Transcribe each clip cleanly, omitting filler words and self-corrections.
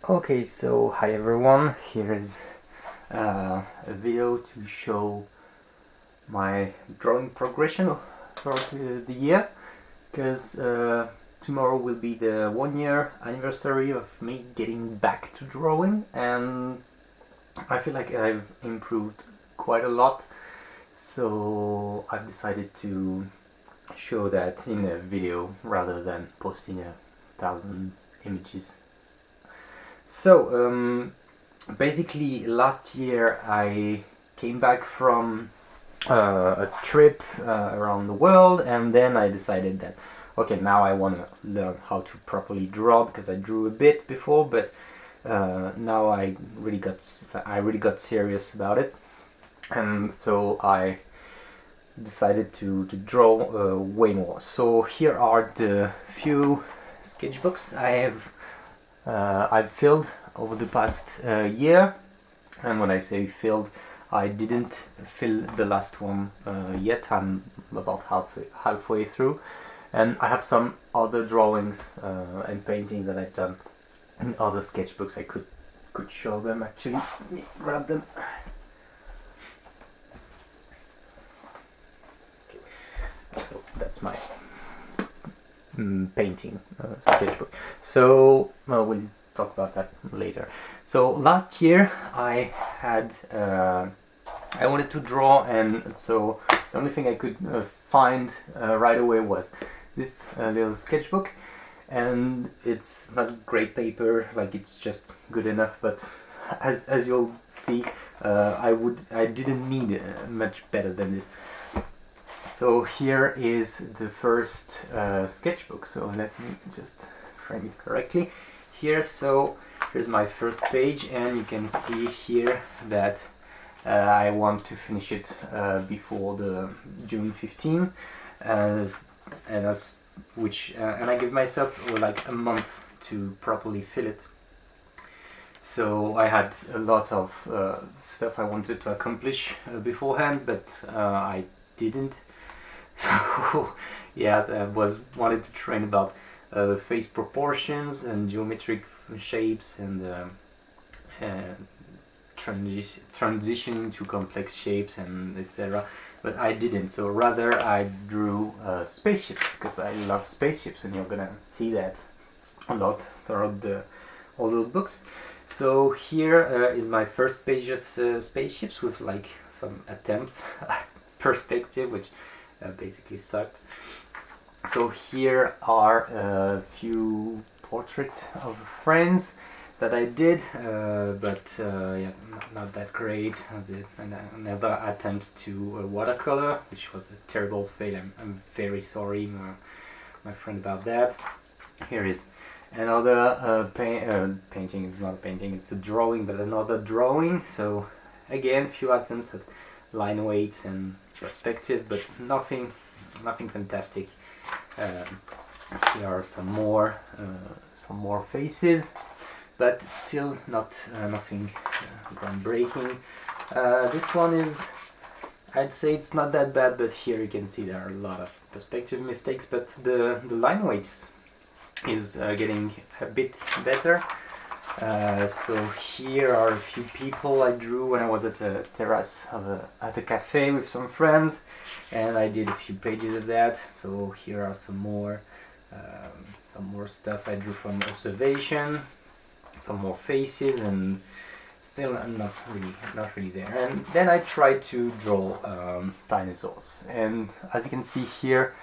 Okay, so hi everyone, here is a video to show my drawing progression throughout the year, because tomorrow will be the 1 year anniversary of me getting back to drawing, and I feel like I've improved quite a lot, so I've decided to show that in a video rather than posting 1,000 images. So, basically, last year I came back from a trip around the world, and then I decided that okay, now I want to learn how to properly draw, because I drew a bit before, but now I really got serious about it, and so I decided to draw way more. So here are the few sketchbooks I've filled over the past year, and when I say filled, I didn't fill the last one yet. I'm about halfway through, and I have some other drawings and paintings that I've done in other sketchbooks. I could show them actually. Let me grab them. Okay. So that's my painting sketchbook. So we'll talk about that later. So last year I had I wanted to draw, and so the only thing I could find right away was this little sketchbook, and it's not great paper, like it's just good enough, but as you'll see, I didn't need much better than this. So here is the first sketchbook. So let me just frame it correctly here. So here's my first page, and you can see here that I want to finish it before the June 15, and I give myself like a month to properly fill it. So I had a lot of stuff I wanted to accomplish beforehand, but I didn't. So yeah, I wanted to train about face proportions and geometric shapes, and transitioning to complex shapes, and etc. But I didn't. So rather I drew spaceships, because I love spaceships, and you're gonna see that a lot throughout all those books. So here is my first page of spaceships, with like some attempts at perspective, which basically sucked. So here are a few portraits of friends that I did, but yeah, not that great. I did another attempt to watercolor, which was a terrible fail. I'm very sorry, my friend, about that. Here is another painting. It's not a painting, it's a drawing, but another drawing. So again, few attempts at line weights and perspective, but nothing fantastic. Here are some more faces, but still nothing groundbreaking. This one is, I'd say it's not that bad, but here you can see there are a lot of perspective mistakes, but the line weights is getting a bit better. So here are a few people I drew when I was at a terrace at a cafe with some friends, and I did a few pages of that. So here are some more stuff I drew from observation, some more faces, and still not really there. And then I tried to draw dinosaurs, and as you can see here,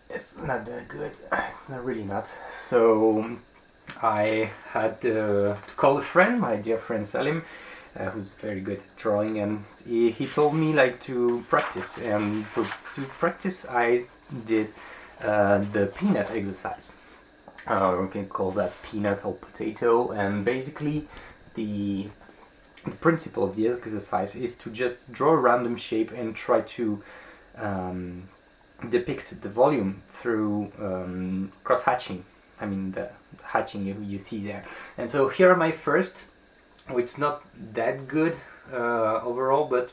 it's not that good. It's not really not. So I had to call a friend, my dear friend Salim, who's very good at drawing, and he told me like to practice. And so to practice, I did the peanut exercise. We can call that peanut or potato, and basically the principle of the exercise is to just draw a random shape and try to depict the volume through cross-hatching. I mean the hatching you see there. And so here are my first, which is not that good overall, but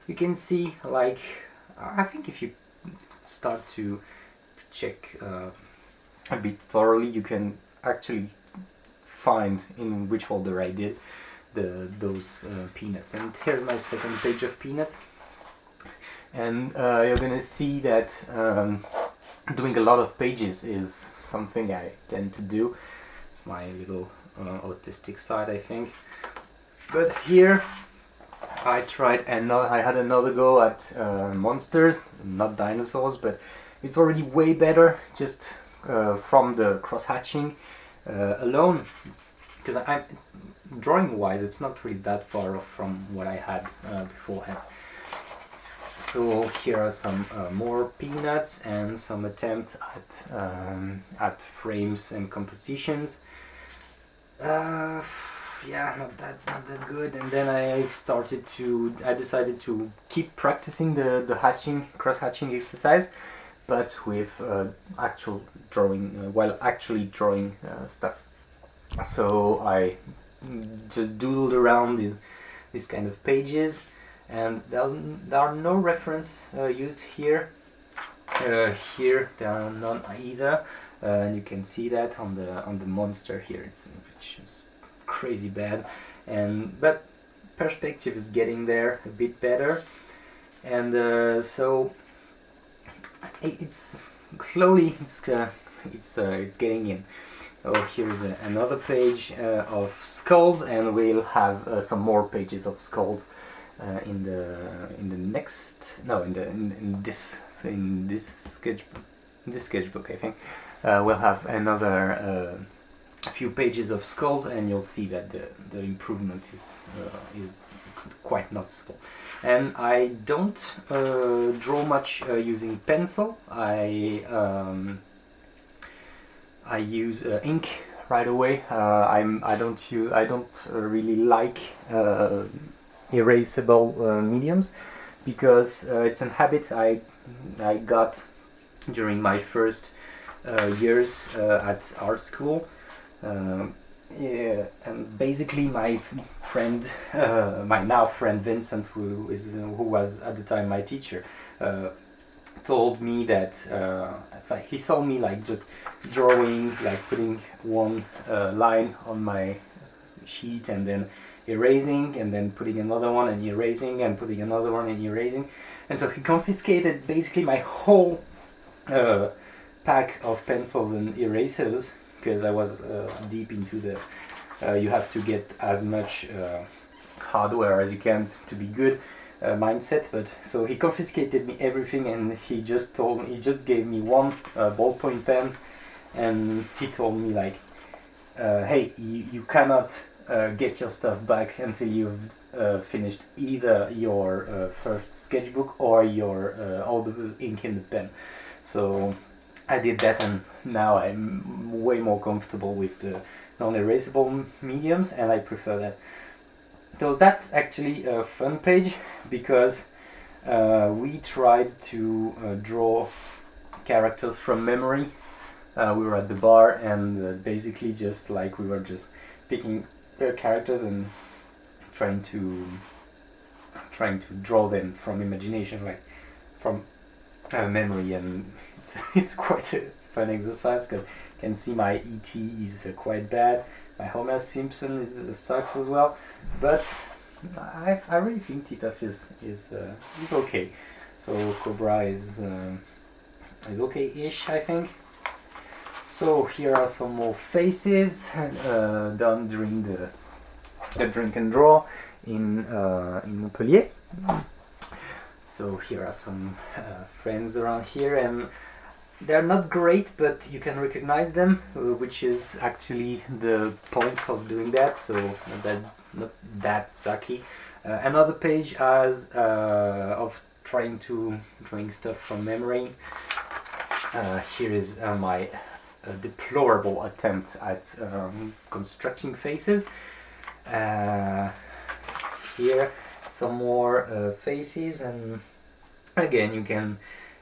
you can see, like, I think if you start to check a bit thoroughly, you can actually find in which folder I did those peanuts. And here's my second page of peanuts. And you're gonna see that doing a lot of pages is something I tend to do. It's my little autistic side, I think. But here I tried, and I had another go at monsters, not dinosaurs, but it's already way better just from the cross-hatching alone, because I'm drawing-wise, it's not really that far off from what I had beforehand. So here are some more peanuts and some attempts at frames and compositions. Yeah, not that good. And then I decided to keep practicing the cross-hatching exercise, but with actual drawing, while actually drawing stuff. So I just doodled around these kind of pages, and there are no reference used here. Here there are none either, and you can see that on the monster here. Which is crazy bad, but perspective is getting there a bit better, and so it's slowly it's getting in. Oh, here's another page of skulls, and we'll have some more pages of skulls in this sketchbook. I think we'll have another few pages of skulls, and you'll see that the improvement is quite noticeable. And I don't draw much using pencil. I use ink right away. I don't really like erasable mediums, because it's a habit I got during my first years at art school. Yeah, and basically my friend, my now friend Vincent, who was at the time my teacher, told me that he saw me like just drawing, like putting one line on my sheet and then erasing, and then putting another one and erasing, and putting another one and erasing, and so he confiscated basically my whole pack of pencils and erasers, because I was deep into the you have to get as much hardware as you can to be good mindset. But so he confiscated me everything, and he just gave me one ballpoint pen, and he told me like, hey, you cannot get your stuff back until you've finished either your first sketchbook or your all the ink in the pen. So I did that, and now I'm way more comfortable with the non-erasable mediums, and I prefer that. So that's actually a fun page, because we tried to draw characters from memory. We were at the bar, and basically just like we were just picking characters and trying to draw them from imagination, like from memory, and it's quite a fun exercise, because you can see my E.T. is quite bad, my Homer Simpson sucks as well, but I really think Titoff is okay. So Cobra is okay-ish, I think. So here are some more faces done during the drink and draw in Montpellier. So here are some friends around here, and they're not great, but you can recognize them, which is actually the point of doing that. So not that sucky. Another page as of drawing stuff from memory. Here is my deplorable attempt at constructing faces. Here some more faces, and again you can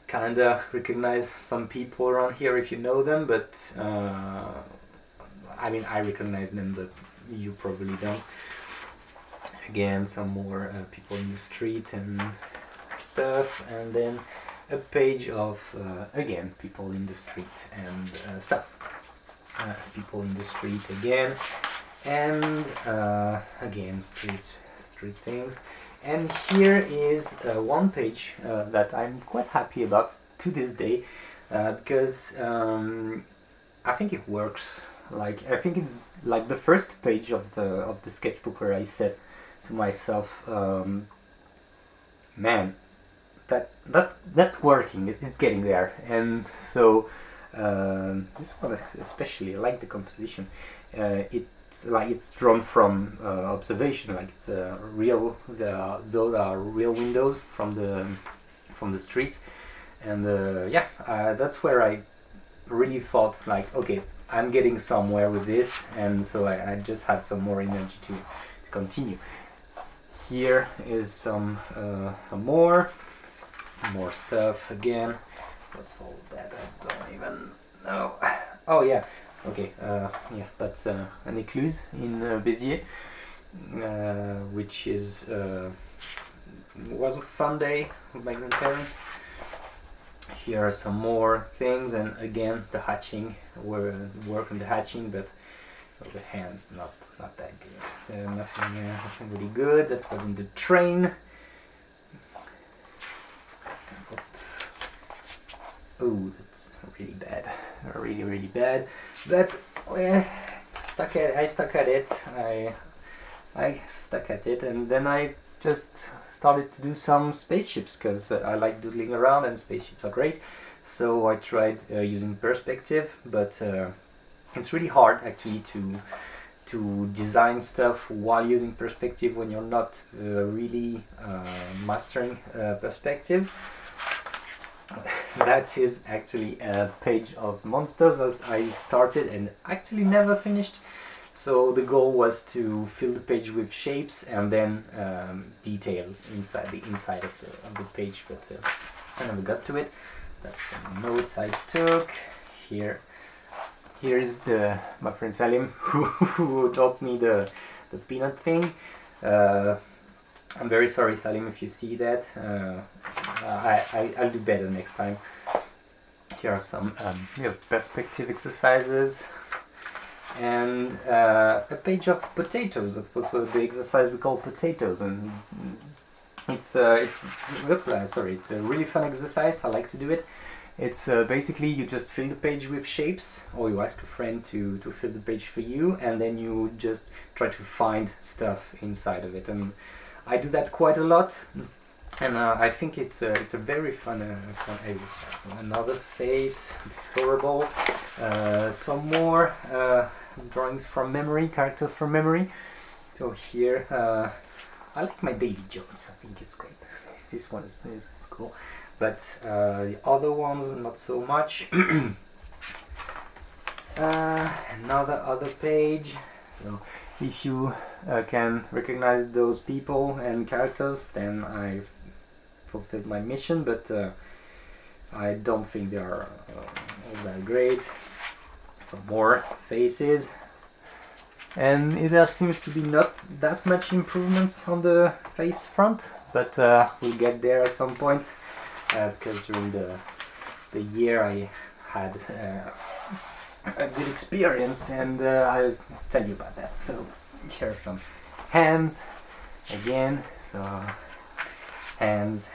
kinda recognize some people around here if you know them, but I mean, I recognize them, but you probably don't. Again, some more people in the street and stuff, and then a page of again people in the street and stuff. people in the street again, and again street things. And here is one page that I'm quite happy about to this day, because I think it works. Like, I think it's like the first page of the sketchbook where I said to myself, man, that's working. It's getting there. And so this one especially, I like the composition. It's drawn from observation, like it's real. Those are real windows from the streets, and that's where I really thought, like, okay, I'm getting somewhere with this, and so I just had some more energy to continue. Here is some more stuff again. What's all that? I don't even know. Oh yeah, okay. That's an écluse in Béziers, which was a fun day with my grandparents. Here are some more things, and again the hatching. Work on the hatching, but the hands not that good. Nothing really good. That was in the train. Oh, that's really bad. Really bad. But I stuck at it, and then I just started to do some spaceships, because I like doodling around and spaceships are great. So I tried using perspective, but it's really hard actually to design stuff while using perspective when you're not really mastering perspective. That is actually a page of monsters as I started and actually never finished. So the goal was to fill the page with shapes and then details inside of the page, but I never got to it. That's some notes I took. Here is my friend Salim who taught me the peanut thing. I'm very sorry, Salim, if you see that. I'll do better next time. Here are some perspective exercises, and a page of potatoes. That was the exercise we call potatoes, and it's a really fun exercise. I like to do it. It's basically you just fill the page with shapes, or you ask a friend to fill the page for you, and then you just try to find stuff inside of it. And I do that quite a lot, and I think it's a very fun exercise. So another face, horrible. Some more drawings from memory, characters from memory. So here, I like my Davy Jones. I think it's great. This one is cool, but the other ones not so much. Another page. So if you can recognize those people and characters, then I fulfilled my mission, but I don't think they are all that great. Some more faces, and there seems to be not that much improvements on the face front, but we'll get there at some point, because during the year I had a good experience, and I'll tell you about that. So here are some hands again. So hands,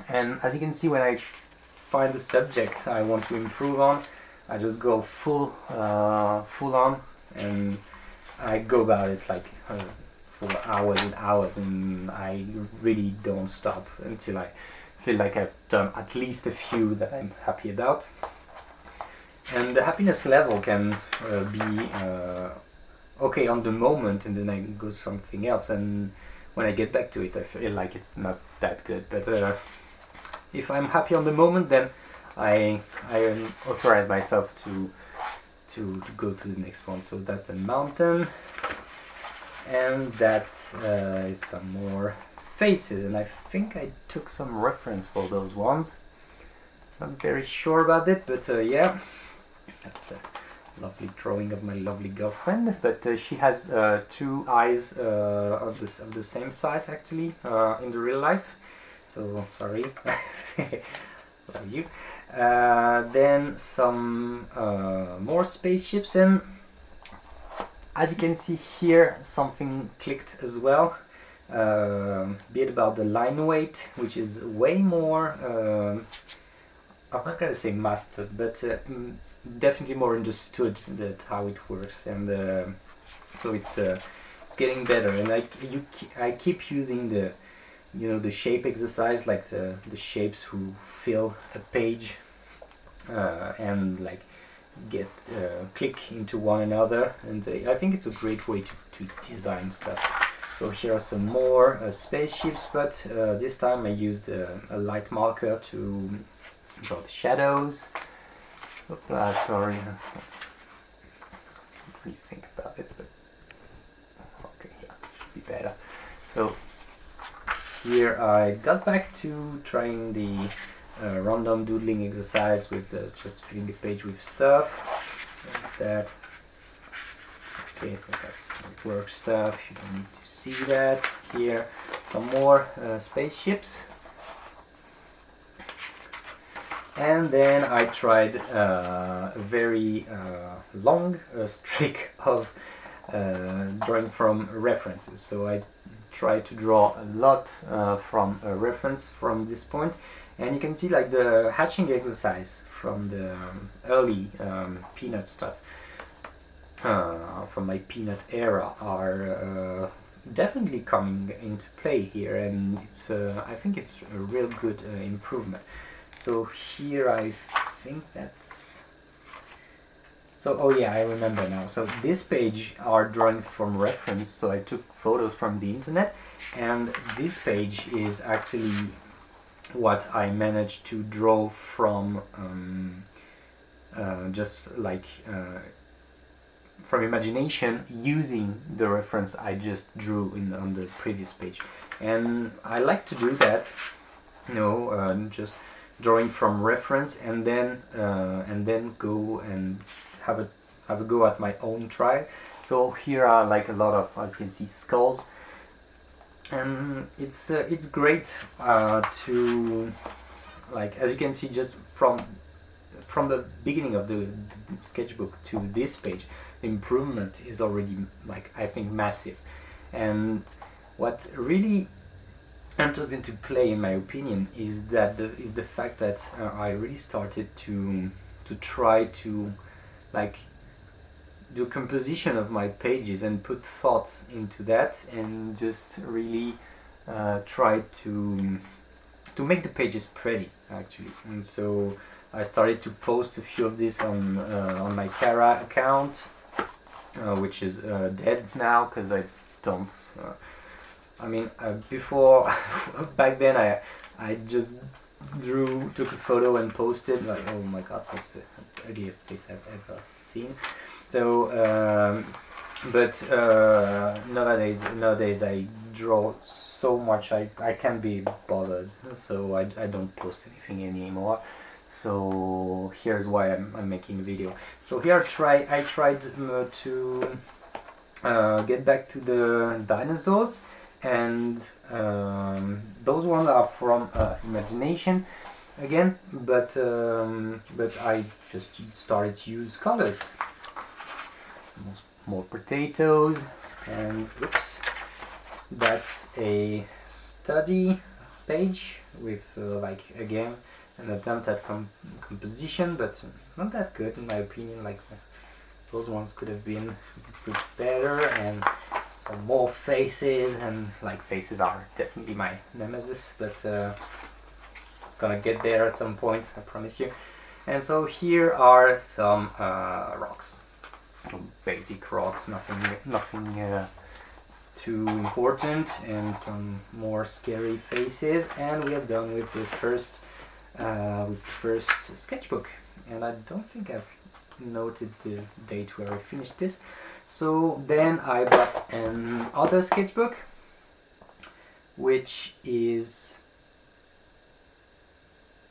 and as you can see, when I find the subject I want to improve on, I just go full on, and I go about it like for hours and hours, and I really don't stop until I feel like I've done at least a few that I'm happy about. And the happiness level can be okay on the moment, and then I go something else, and when I get back to it I feel like it's not that good. But if I'm happy on the moment, then I authorize myself to go to the next one. So that's a mountain, and that is some more faces, and I think I took some reference for those ones. Not very sure about it, but yeah, that's a lovely drawing of my lovely girlfriend. But she has two eyes of the same size actually in the real life. So sorry, love you. Then some more spaceships, and as you can see here, something clicked as well. Be it about the line weight, which is way more, I'm not gonna say mastered, but definitely more understood that how it works, and so it's getting better. And I keep using the the shape exercise, like the shapes who fill a page and like get click into one another, and I think it's a great way to design stuff. So here are some more spaceships, but this time I used a light marker to draw the shadows. Oopla, sorry. I don't really think about it, but okay, yeah, should be better. So here I got back to trying the random doodling exercise with just filling the page with stuff. That. Okay, so that's work stuff. You don't need to see that. Here, some more spaceships. And then I tried a very long streak of drawing from references. So I tried to draw a lot from a reference from this point, and you can see like the hatching exercise from the early Peanut stuff, from my Peanut era, are definitely coming into play here, and it's I think it's a real good improvement. So here I think that's... So, oh yeah, I remember now. So this page are drawing from reference, so I took photos from the internet, and this page is actually what I managed to draw from just like from imagination, using the reference I just drew on the previous page. And I like to do that, just drawing from reference, and then go and have a go at my own try. So here are like a lot of, as you can see, skulls, and it's great to, like, as you can see, just from the beginning of the sketchbook to this page, the improvement is already, like, I think massive. And what really enters into play, in my opinion, is the fact that I really started to try to, like, do composition of my pages and put thoughts into that, and just really try to make the pages pretty, actually. And so I started to post a few of these on my Kara account, which is dead now because I don't. Before, back then I just took a photo and posted, like, oh my god, that's the ugliest face I've ever seen. So, but nowadays I draw so much I can't be bothered, so I don't post anything anymore. So here's why I'm making a video. So here I tried to get back to the dinosaurs, and those ones are from imagination again, but I just started to use colors. More potatoes, and oops, that's a study page with like, again, an attempt at composition, but not that good in my opinion. Like, those ones could have been a bit better, and some more faces, and like, faces are definitely my nemesis, but it's gonna get there at some point, I promise you. And so here are some rocks, basic rocks, nothing too important, and some more scary faces, and we are done with the first sketchbook. And I don't think I've noted the date where I finished this. So then I bought another sketchbook, which is,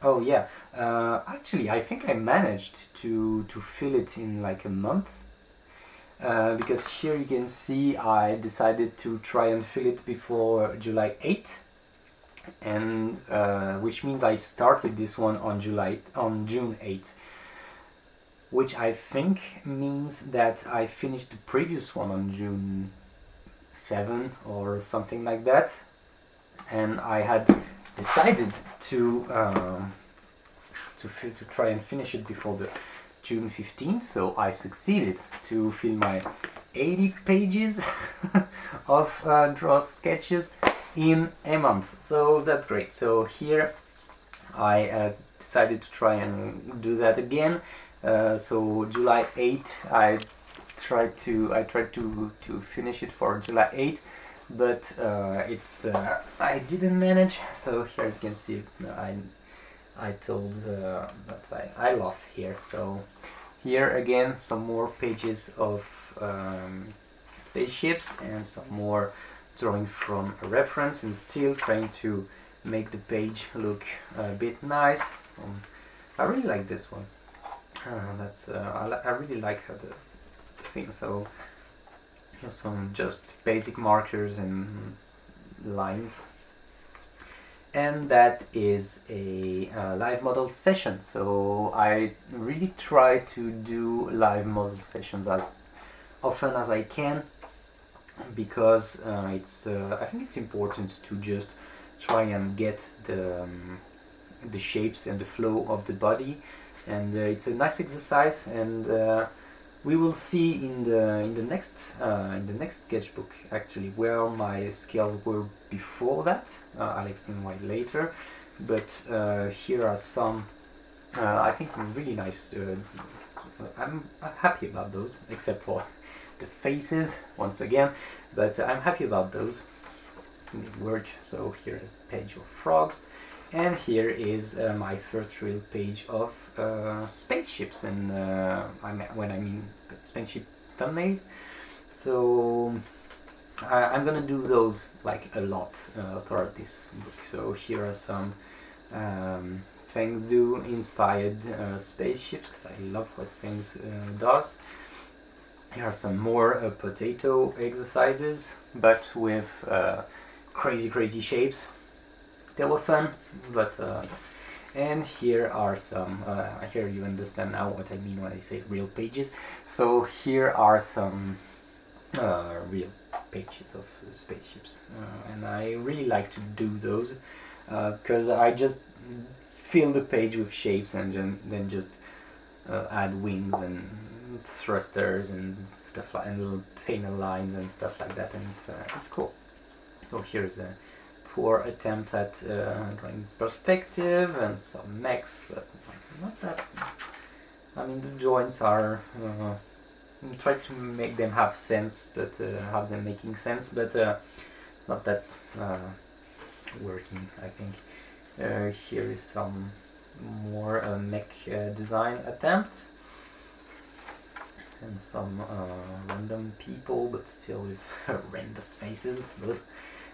oh yeah, actually I think I managed to fill it in like a month, because here you can see I decided to try and fill it before July 8th, and which means I started this one on June 8th, which I think means that I finished the previous one on June 7 or something like that, and I had decided to try and finish it before the June 15th, so I succeeded to fill my 80 pages of draw sketches in a month, so that's great. So here I decided to try and do that again. So July 8, I tried to finish it for July 8, but I didn't manage. So here as you can see, I told that I lost here. So here again some more pages of spaceships and some more drawing from a reference, and still trying to make the page look a bit nice. I really like this one. I really like how the thing. So here's some just basic markers and lines, and that is a live model session. So I really try to do live model sessions as often as I can, because I think it's important to just try and get the shapes and the flow of the body, and it's a nice exercise, and we will see in the next sketchbook actually where my skills were before that. I'll explain why later, but here are some I think really nice. I'm happy about those, except for the faces once again, but I'm happy about those. It worked. So here is a page of frogs, and here is my first real page of spaceships, and when I mean spaceship thumbnails. So I'm gonna do those like a lot throughout this book. So here are some Things Do inspired spaceships, because I love what Things does. Here are some more potato exercises, but with crazy shapes. They were fun, but and here are some, here you understand now what I mean when I say real pages. So here are some real pages of spaceships, and I really like to do those because I just fill the page with shapes and then just add wings and thrusters and stuff like, and little panel lines and stuff like that, and it's cool. So here's a poor attempt at drawing perspective and some mechs, but not that. I mean, the joints are try to make them have sense, but have them making sense, but it's not that working, I think. Here is some more mech design attempts, and some random people, but still with horrendous faces.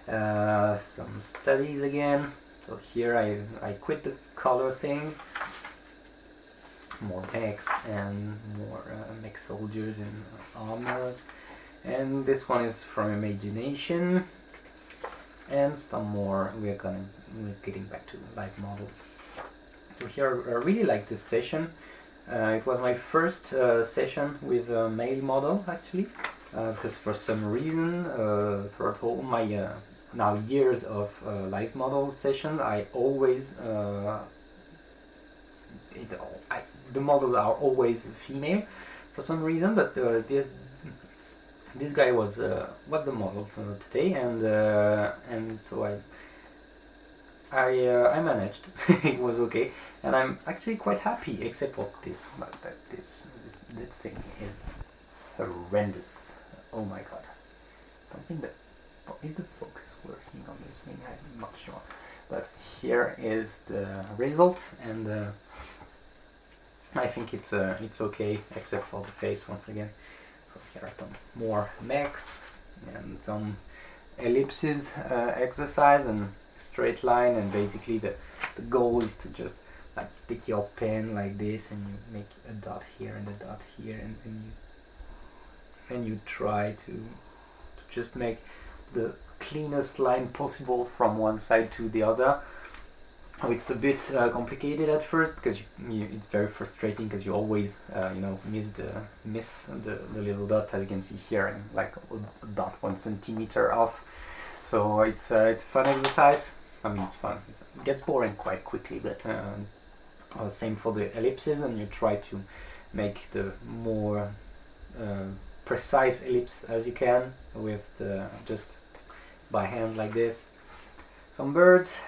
Some studies again. So here I quit the color thing. More mechs and more mech soldiers in armors. And this one is from imagination. And some more. We're getting back to live models. So here I really like this session. It was my first session with a male model, actually, because for some reason throughout all my now years of live models session, I always the models are always female for some reason, but this guy was the model today, and so I managed. It was okay, and I'm actually quite happy, except for this. But this thing is horrendous. Oh my god! I don't think that is the focus working on this thing. I'm not sure, but here is the result, and I think it's okay, except for the face once again. So here are some more mechs and some ellipses exercise and straight line, and basically the goal is to just like take your pen like this, and you make a dot here and a dot here, and you try to just make the cleanest line possible from one side to the other. It's a bit complicated at first because it's very frustrating because you always miss the little dot, as you can see here, and like about 1 centimeter off. So it's a fun exercise. I mean, it's fun. It gets boring quite quickly, but same for the ellipses, and you try to make the more precise ellipse as you can with just by hand like this. Some birds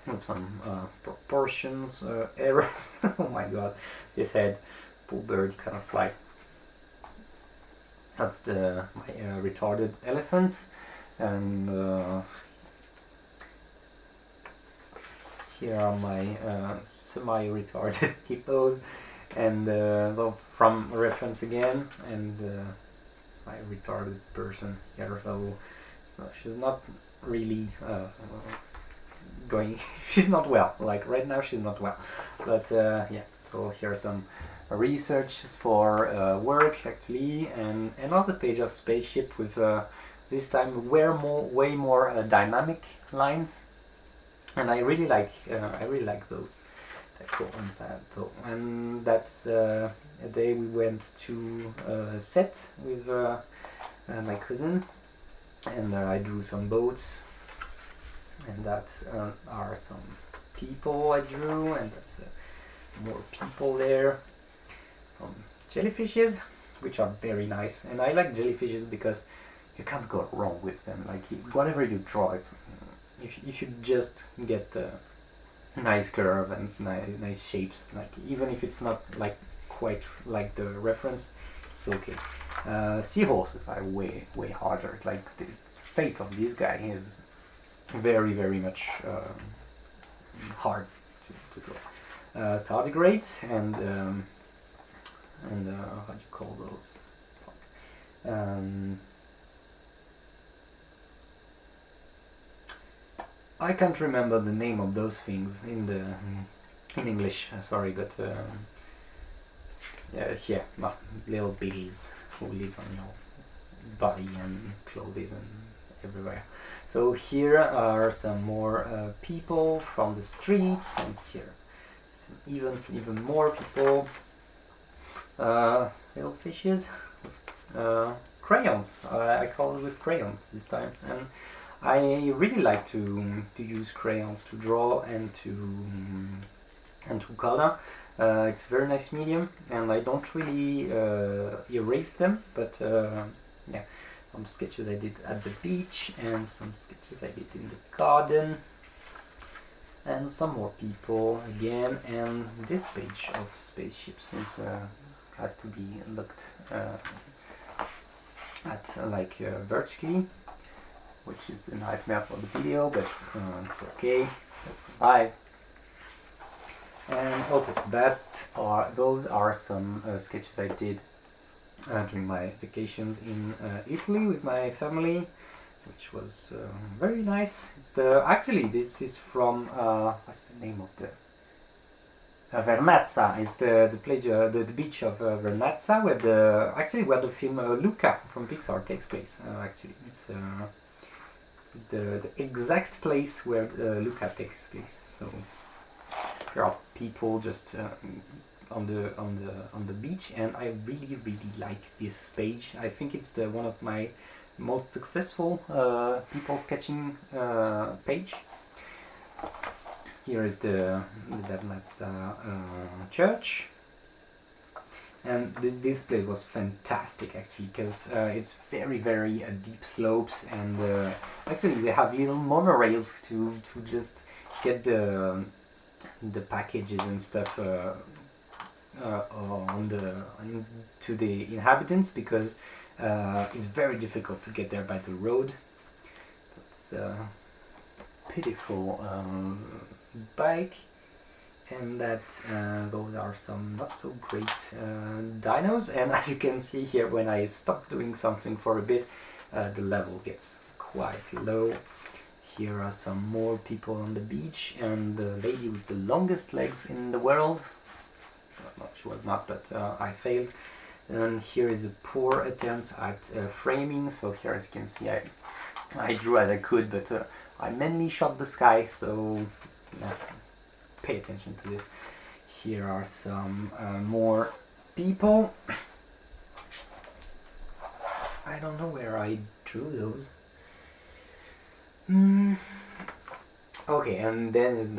with some proportions errors. Oh my god, this head, poor bird, kind of fly. That's my retarded elephants, and here are my semi-retarded hippos, and so from reference again, and it's my retarded person here. So she's not really going. She's not well. Like right now, she's not well. But yeah. So here are some researches for work actually, and another page of spaceship with this time way more dynamic lines, and I really like those. They're cool inside. So, and that's a day we went to set with my cousin, and I drew some boats. And that are some people I drew, and that's more people there. Jellyfishes, which are very nice, and I like jellyfishes because you can't go wrong with them. Like whatever you draw, it's, if you just get the nice curve and nice shapes, like even if it's not like quite like the reference, it's okay. Seahorses are way harder. Like the face of this guy is very much hard to draw. Tardigrades and how do you call those? I can't remember the name of those things in English. Sorry, but yeah, little biggies who live on your body and clothes and everywhere. So here are some more people from the streets, and here even more people. Little fishes, crayons. I call it with crayons this time, and I really like to use crayons to draw and to color. It's a very nice medium, and I don't really erase them, but yeah. Some sketches I did at the beach, and some sketches I did in the garden, and some more people again, and this page of spaceships has to be looked at like vertically, which is a nightmare for the video, but it's okay, we'll survive. And okay, so those are some sketches I did during my vacations in Italy with my family, which was very nice. It's actually this is from what's the name of the Vernazza. It's the beach of Vernazza, where the film Luca from Pixar takes place. Actually, it's the exact place where Luca takes place. So there are people just on the beach, and I really like this page. I think it's one of my most successful people sketching page. Here is the Vernazza church, and this place was fantastic actually, because it's very deep slopes, and actually they have little monorails to just get the packages and stuff to the inhabitants, because it's very difficult to get there by the road. That's pitiful bike, and those are some not so great dinos, and as you can see here, when I stop doing something for a bit, the level gets quite low. Here are some more people on the beach, and the lady with the longest legs in the world. No, she was not, but I failed. And here is a poor attempt at framing. So here, as you can see, I I drew as I could, but I mainly shot the sky, so pay attention to this. Here are some more people. I don't know where I drew those. Okay, and then is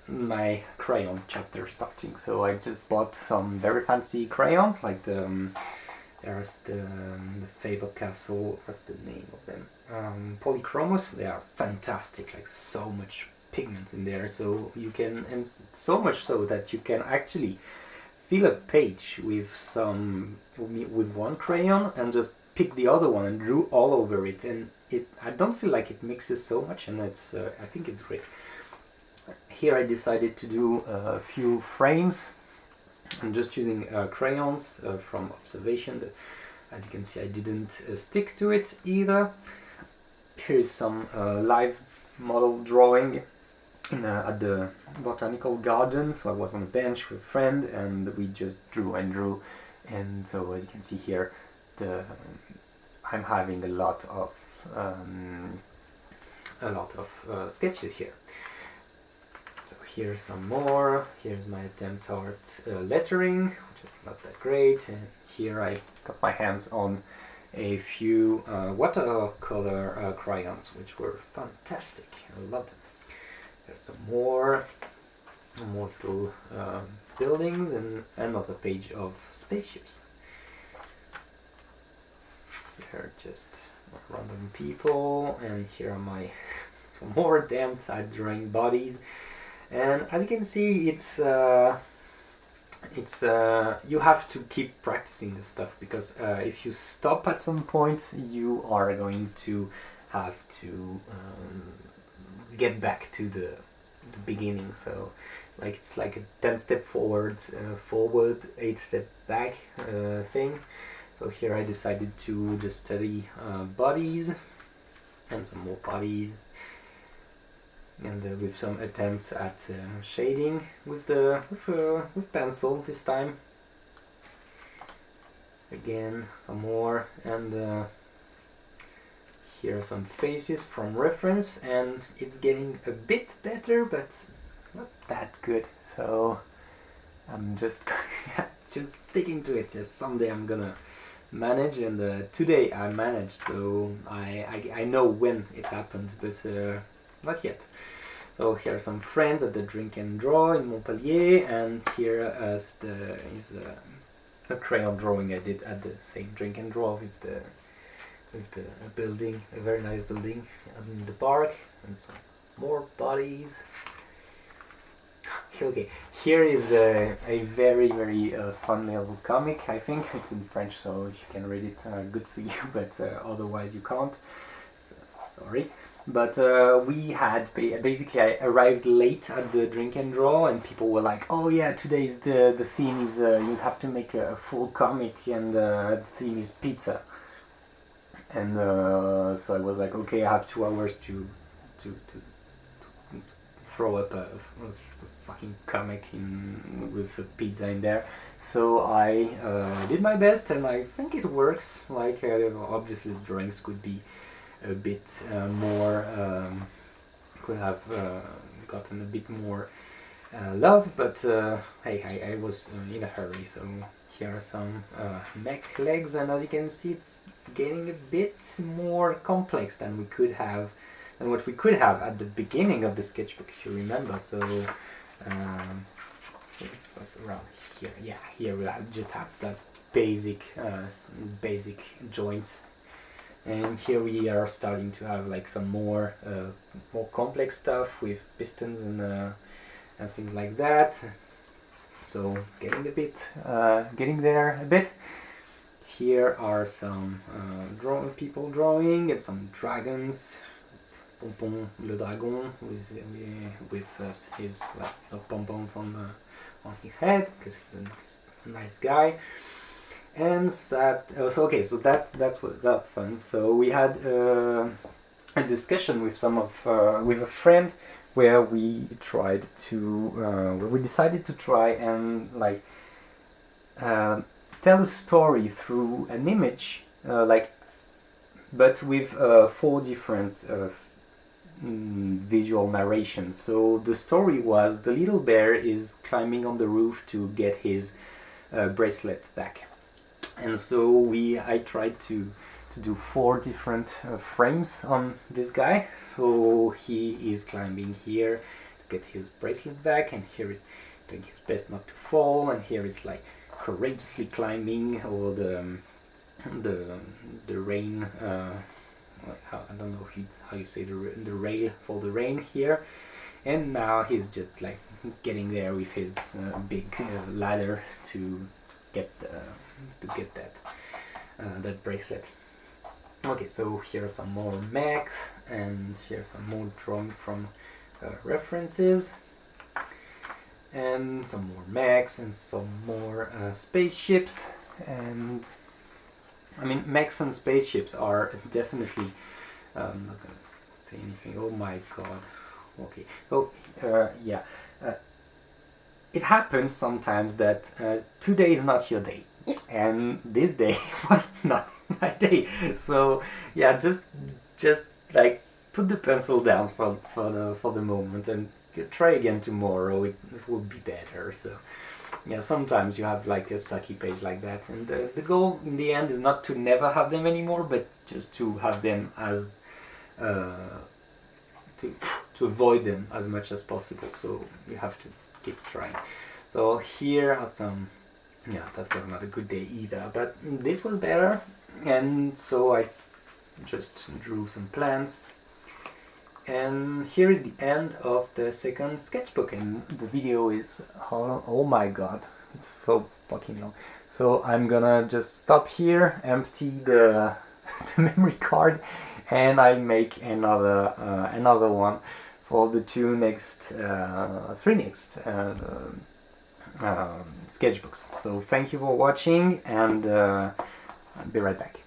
my crayon chapter starting. So I just bought some very fancy crayons, like there's the Faber-Castell. What's the name of them? Polychromos. They are fantastic. Like so much pigment in there, so you can, and so much so that you can actually fill a page with one crayon and just pick the other one and drew all over it, and I don't feel like it mixes so much, and it's I think it's great. Here I decided to do a few frames. I'm just using crayons from observation, but as you can see I didn't stick to it either. Here is some live model drawing at the botanical garden. So I was on a bench with a friend and we just drew and drew, and so as you can see here I'm having a lot of sketches here. So here's some more. Here's my attempt at lettering, which is not that great, and here I got my hands on a few watercolor crayons, which were fantastic. I love them. There's some more little buildings and another page of spaceships. Here are just random people, and here are my some more attempts at drawing bodies. And as you can see, it's you have to keep practicing this stuff, because if you stop at some point, you are going to have to get back to the beginning. So like it's like a 10 step forward, 8 step back thing. So here I decided to just study bodies and some more bodies, and with some attempts at shading with pencil this time. Again some more, and here are some faces from reference, and it's getting a bit better but not that good, so I'm just just sticking to it. Someday I'm gonna manage, and today I managed, so I know when it happened, but not yet. So here are some friends at the Drink and Draw in Montpellier, and here is a crayon drawing I did at the same Drink and Draw with the building, a very nice building in the park, and some more bodies. Okay, here is a very fun little comic. I think it's in French, so if you can read it, good for you, but otherwise you can't. So, sorry. But we had basically I arrived late at the Drink and Draw, and people were like, "Oh yeah, today's the theme is you have to make a full comic, and the theme is pizza." And so I was like, "Okay, I have 2 hours to throw up a fucking comic with a pizza in there." So I did my best, and I think it works. Like obviously drawings could be a bit more, could have gotten a bit more love, but hey, I was in a hurry. So here are some mech legs, and as you can see, it's getting a bit more complex than what we could have at the beginning of the sketchbook, if you remember. So it's around here. Yeah, here we just have that basic joints, and here we are starting to have like some more complex stuff with pistons and things like that. So it's getting getting there a bit. Here are some people drawing, and some dragons. It's Pompon le Dragon with his like pompons on his head, because he's a nice guy. And so that was fun. So we had a discussion with with a friend, where we decided to try and like tell a story through an image, like but with 4 different visual narrations. So the story was the little bear is climbing on the roof to get his bracelet back, and so I tried to do 4 different frames on this guy. So he is climbing here to get his bracelet back, and here is doing his best not to fall, and here is like courageously climbing over the rain. I don't know how you say the rail for the rain here, and now he's just like getting there with his big ladder to get that bracelet. Okay, so here are some more mechs, and here's some more drawing from references, and some more mechs, and some more spaceships. And I mean, mechs and spaceships are definitely, I'm not gonna say anything. Oh my god. Okay, so yeah, it happens sometimes that today is not your day, and this day was not my day. So yeah, just like put the pencil down for the moment, and try again tomorrow. It will be better. So yeah, sometimes you have like a sucky page like that, and the goal in the end is not to never have them anymore, but just to have them as to avoid them as much as possible. So you have to keep trying. So here are some, yeah, that was not a good day either, but this was better, and so I just drew some plants. And here is the end of the second sketchbook, and the video is, oh my god, it's so fucking long. So I'm gonna just stop here, empty the memory card, and I make another one for the 3 next sketchbooks. So thank you for watching, and I'll be right back.